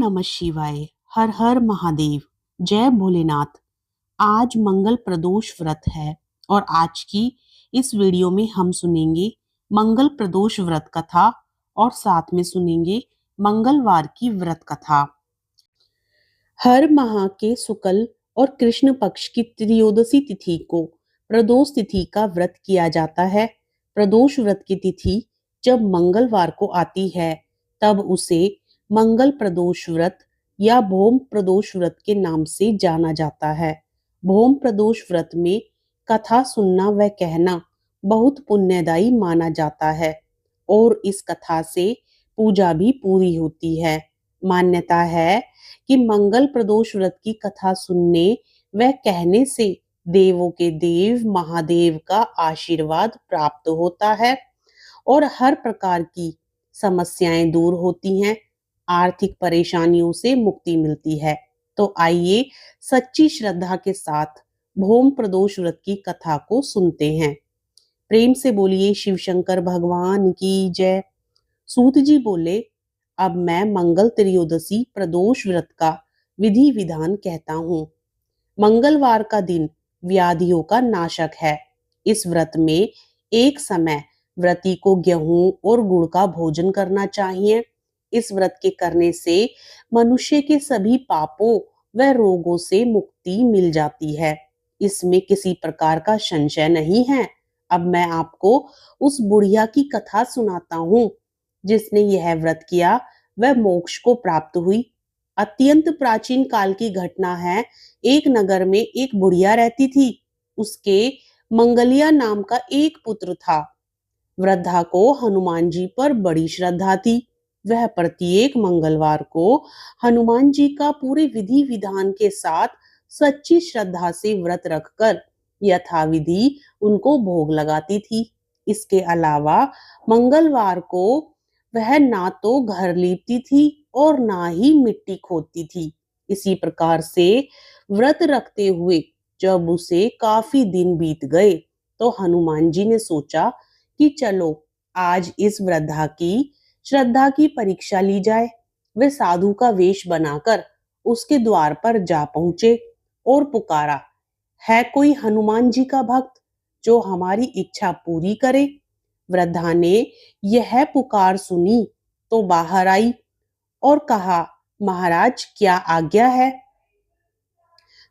नमः शिवाय। हर हर महादेव। जय भोलेनाथ। आज मंगल प्रदोष व्रत है और आज की इस वीडियो में हम सुनेंगे मंगल प्रदोष व्रत कथा और साथ में सुनेंगे मंगलवार की व्रत कथा। हर माह के शुक्ल और कृष्ण पक्ष की त्रयोदशी तिथि को प्रदोष तिथि का व्रत किया जाता है। प्रदोष व्रत की तिथि जब मंगलवार को आती है तब उसे मंगल प्रदोष व्रत या भौम प्रदोष व्रत के नाम से जाना जाता है। भौम प्रदोष व्रत में कथा सुनना व कहना बहुत पुण्यदायी माना जाता है और इस कथा से पूजा भी पूरी होती है। मान्यता है कि मंगल प्रदोष व्रत की कथा सुनने व कहने से देवों के देव महादेव का आशीर्वाद प्राप्त होता है और हर प्रकार की समस्याएं दूर होती हैं, आर्थिक परेशानियों से मुक्ति मिलती है। तो आइए सच्ची श्रद्धा के साथ भौम प्रदोष व्रत की कथा को सुनते हैं। प्रेम से बोलिए शिव शंकर भगवान की जय। सूत जी बोले, अब मैं मंगल त्रयोदशी प्रदोष व्रत का विधि विधान कहता हूँ। मंगलवार का दिन व्याधियों का नाशक है। इस व्रत में एक समय व्रती को गेहूं और गुड़ का भोजन करना चाहिए। इस व्रत के करने से मनुष्य के सभी पापों व रोगों से मुक्ति मिल जाती है। इसमें किसी प्रकार का संशय नहीं है। अब मैं आपको उस बुढ़िया की कथा सुनाता हूँ जिसने यह व्रत किया वह मोक्ष को प्राप्त हुई। अत्यंत प्राचीन काल की घटना है। एक नगर में एक बुढ़िया रहती थी। उसके मंगलिया नाम का एक पुत्र था। वृद्धा को हनुमान जी पर बड़ी श्रद्धा थी। वह प्रत्येक मंगलवार को हनुमान जी का पूरे विधि विधान के साथ सच्ची श्रद्धा से व्रत रखकर यथाविधि उनको भोग लगाती थी। इसके अलावा मंगलवार को वह ना तो घर लीपती थी और ना ही मिट्टी खोदती थी। इसी प्रकार से व्रत रखते हुए जब उसे काफी दिन बीत गए तो हनुमान जी ने सोचा कि चलो आज इस वृद्धा की श्रद्धा की परीक्षा ली जाए। वे साधु का वेश बनाकर उसके द्वार पर जा पहुंचे और पुकारा, है कोई हनुमान जी का भक्त जो हमारी इच्छा पूरी करे? वृद्धा ने यह पुकार सुनी तो बाहर आई और कहा, महाराज क्या आज्ञा है?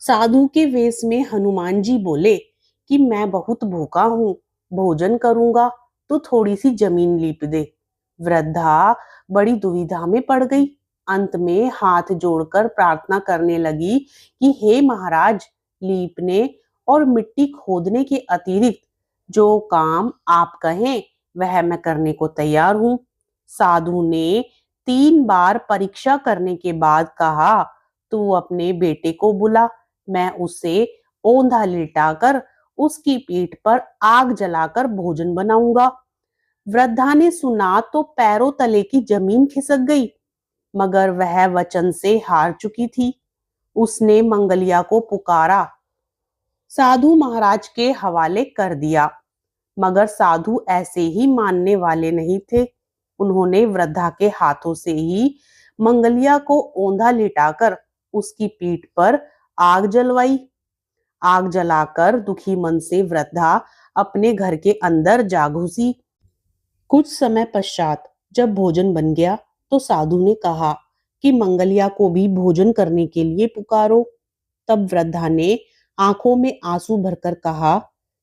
साधु के वेश में हनुमान जी बोले कि मैं बहुत भूखा हूँ, भोजन करूंगा तो थोड़ी सी जमीन लीप दे। वृद्धा बड़ी दुविधा में पड़ गई। अंत में हाथ जोड़कर प्रार्थना करने लगी कि हे महाराज, लीपने और मिट्टी खोदने के अतिरिक्त जो काम आप कहें वह मैं करने को तैयार हूँ। साधु ने 3 बार परीक्षा करने के बाद कहा, तू अपने बेटे को बुला, मैं उसे औंधा लिटाकर उसकी पीठ पर आग जलाकर भोजन बनाऊंगा। वृद्धा ने सुना तो पैरों तले की जमीन खिसक गई, मगर वह वचन से हार चुकी थी। उसने मंगलिया को पुकारा, साधु महाराज के हवाले कर दिया, मगर साधु ऐसे ही मानने वाले नहीं थे। उन्होंने वृद्धा के हाथों से ही मंगलिया को औंधा लिटाकर उसकी पीठ पर आग जलवाई। आग जलाकर दुखी मन से वृद्धा अपने घर के अंदर जा घुसी। कुछ समय पश्चात जब भोजन बन गया तो साधु ने कहा कि मंगलिया को भी भोजन करने के लिए पुकारो। तब वृद्धा ने आंखों में आंसू भरकर कहा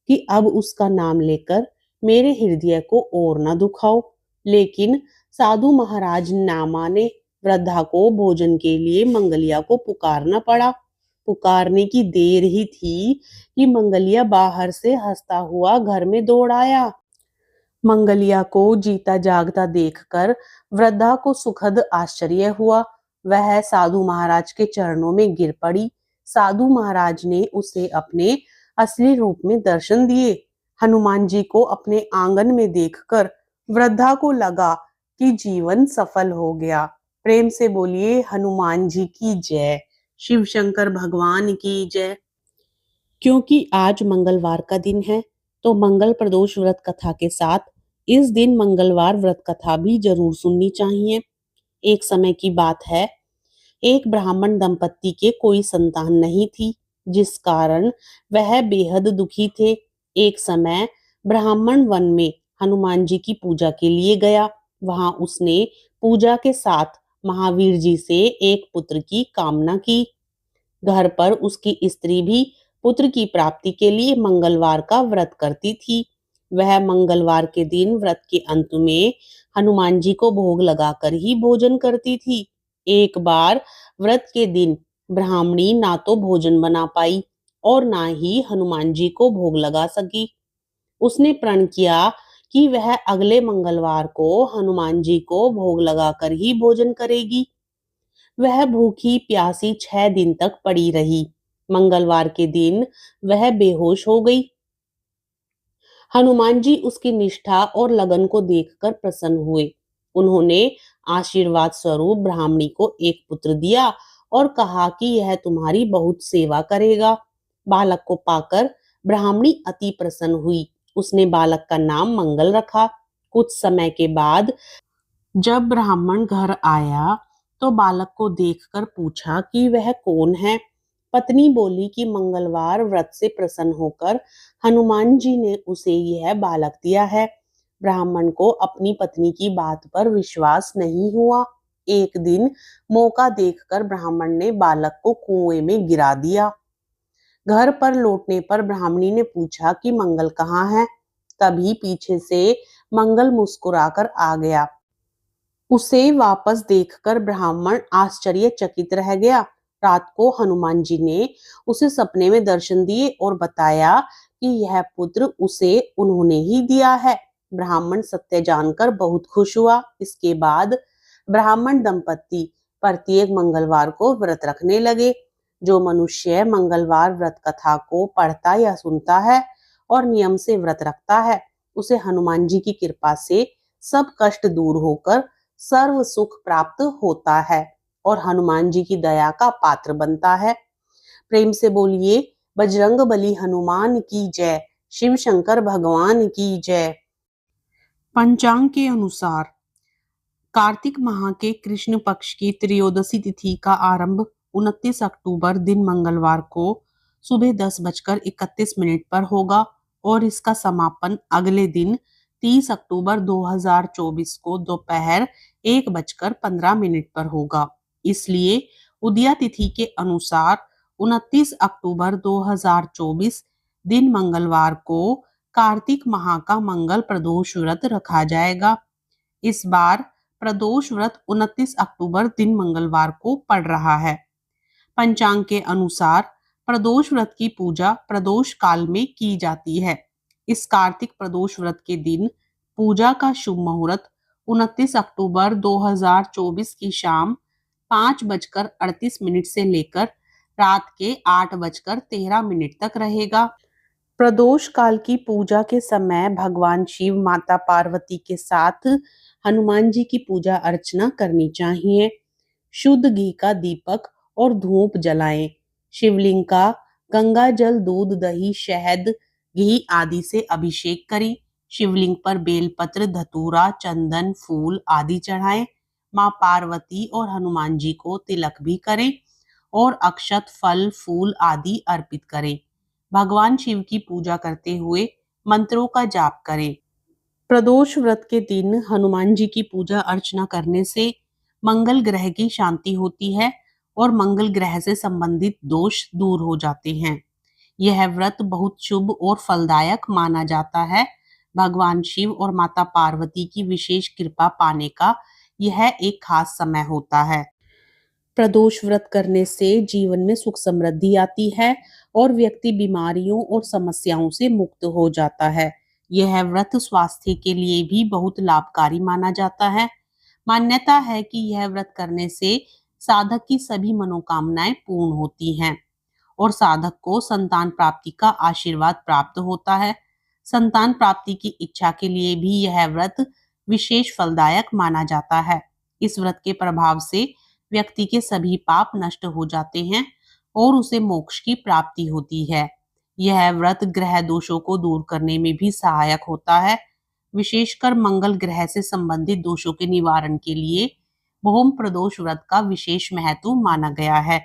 कि अब उसका नाम लेकर मेरे हृदय को और न दुखाओ। लेकिन साधु महाराज ना माने। वृद्धा को भोजन के लिए मंगलिया को पुकारना पड़ा। पुकारने की देर ही थी कि मंगलिया बाहर से हंसता हुआ घर में दौड़ आया। मंगलिया को जीता जागता देखकर वृद्धा को सुखद आश्चर्य हुआ। वह साधु महाराज के चरणों में गिर पड़ी। साधु महाराज ने उसे अपने असली रूप में दर्शन दिए। हनुमान जी को अपने आंगन में देखकर वृद्धा को लगा कि जीवन सफल हो गया। प्रेम से बोलिए हनुमान जी की जय, शिव शंकर भगवान की जय। क्योंकि आज मंगलवार का दिन है तो मंगल प्रदोष व्रत कथा के साथ इस दिन मंगलवार व्रत कथा भी जरूर सुननी चाहिए। एक समय की बात है, एक ब्राह्मण दंपत्ति के कोई संतान नहीं थी, जिस कारण वह बेहद दुखी थे। एक समय ब्राह्मण वन में हनुमान जी की पूजा के लिए गया। वहां उसने पूजा के साथ महावीर जी से एक पुत्र की कामना की। घर पर उसकी स्त्री भी पुत्र की प्राप्ति के लिए मंगलवार का व्रत करती थी। वह मंगलवार के दिन व्रत के अंत में हनुमान जी को भोग लगाकर ही भोजन करती थी। एक बार व्रत के दिन ब्राह्मणी ना तो भोजन बना पाई और ना ही हनुमान जी को भोग लगा सकी। उसने प्रण किया कि वह अगले मंगलवार को हनुमान जी को भोग लगाकर ही भोजन करेगी। वह भूखी प्यासी 6 दिन तक पड़ी रही। मंगलवार के दिन वह बेहोश हो गई। हनुमान जी उसकी निष्ठा और लगन को देखकर प्रसन्न हुए। उन्होंने आशीर्वाद स्वरूप ब्राह्मणी को एक पुत्र दिया और कहा कि यह तुम्हारी बहुत सेवा करेगा। बालक को पाकर ब्राह्मणी अति प्रसन्न हुई। उसने बालक का नाम मंगल रखा। कुछ समय के बाद जब ब्राह्मण घर आया तो बालक को देखकर पूछा कि वह कौन है। पत्नी बोली कि मंगलवार व्रत से प्रसन्न होकर हनुमान जी ने उसे यह बालक दिया है। ब्राह्मण को अपनी पत्नी की बात पर विश्वास नहीं हुआ। एक दिन मौका देखकर ब्राह्मण ने बालक को कुएं में गिरा दिया। घर पर लौटने पर ब्राह्मणी ने पूछा कि मंगल कहाँ है। तभी पीछे से मंगल मुस्कुराकर आ गया। उसे वापस देखकर ब्राह्मण आश्चर्यचकित रह गया। रात को हनुमान जी ने उसे सपने में दर्शन दिए और बताया कि यह पुत्र उसे उन्होंने ही दिया है। ब्राह्मण सत्य जानकर बहुत खुश हुआ। इसके बाद ब्राह्मण दंपत्ति प्रत्येक मंगलवार को व्रत रखने लगे। जो मनुष्य मंगलवार व्रत कथा को पढ़ता या सुनता है और नियम से व्रत रखता है, उसे हनुमान जी की कृपा से सब कष्ट दूर होकर सर्व सुख प्राप्त होता है और हनुमान जी की दया का पात्र बनता है। प्रेम से बोलिए बजरंग बली हनुमान की जय, शिव शंकर भगवान की जय। पंचांग के अनुसार कार्तिक माह के कृष्ण पक्ष की त्रयोदशी तिथि का आरंभ 29 अक्टूबर दिन मंगलवार को सुबह 10:31 पर होगा और इसका समापन अगले दिन 30 अक्टूबर 2024 को दोपहर 1:15 पर होगा। इसलिए उदया तिथि के अनुसार 29 अक्टूबर 2024 दिन मंगलवार को कार्तिक माह का मंगल प्रदोष व्रत रखा जाएगा। इस बार प्रदोष व्रत 29 अक्टूबर दिन मंगलवार को पड़ रहा है। पंचांग के अनुसार प्रदोष व्रत की पूजा प्रदोष काल में की जाती है। इस कार्तिक प्रदोष व्रत के दिन पूजा का शुभ मुहूर्त 29 अक्टूबर 2024 की शाम 5:38 से लेकर रात के 8:13 तक रहेगा। प्रदोष काल की पूजा के समय भगवान शिव, माता पार्वती के साथ हनुमान जी की पूजा अर्चना करनी चाहिए। शुद्ध घी का दीपक और धूप जलाएं। शिवलिंग का गंगा जल, दूध, दही, शहद, घी आदि से अभिषेक करें। शिवलिंग पर बेलपत्र, धतूरा, चंदन, फूल आदि चढ़ाएं। मां पार्वती और हनुमान जी को तिलक भी करें और अक्षत, फल, फूल आदि अर्पित करें। भगवान शिव की पूजा करते हुए मंत्रों का जाप करें। प्रदोष व्रत के दिन हनुमान जी की पूजा अर्चना करने से मंगल ग्रह की शांति होती है और मंगल ग्रह से संबंधित दोष दूर हो जाते हैं। यह व्रत बहुत शुभ और फलदायक माना जाता है। भगवान शिव और माता पार्वती की विशेष कृपा पाने का यह एक खास समय होता है। प्रदोष व्रत करने से जीवन में सुख समृद्धि आती है और व्यक्ति बीमारियों और समस्याओं से मुक्त हो जाता है। यह व्रत स्वास्थ्य के लिए भी बहुत लाभकारी माना जाता है। मान्यता है कि यह व्रत करने से साधक की सभी मनोकामनाएं पूर्ण होती हैं और साधक को संतान प्राप्ति का आशीर्वाद प्राप्त होता है। संतान प्राप्ति की इच्छा के लिए भी यह व्रत विशेष फलदायक माना जाता है। इस व्रत के प्रभाव से व्यक्ति के सभी पाप नष्ट हो जाते हैं और उसे मोक्ष की प्राप्ति होती है। यह व्रत ग्रह दोषों को दूर करने में भी सहायक होता है। विशेषकर मंगल ग्रह से संबंधित दोषों के निवारण के लिए भौम प्रदोष व्रत का विशेष महत्व माना गया है।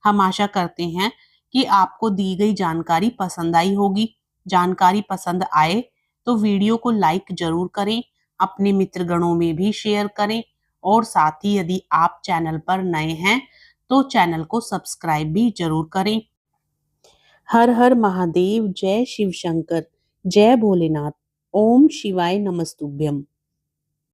हम आशा करते हैं कि आपको दी गई जानकारी पसंद आई होगी। जानकारी पसंद आए तो वीडियो को लाइक जरूर करें, अपने मित्रगणों में भी शेयर करें और साथ ही यदि आप चैनल पर नए हैं तो चैनल को सब्सक्राइब भी जरूर करें। हर हर महादेव, जय शिव शंकर, जय भोलेनाथ, ओम शिवाय नमस्तुभ्यम।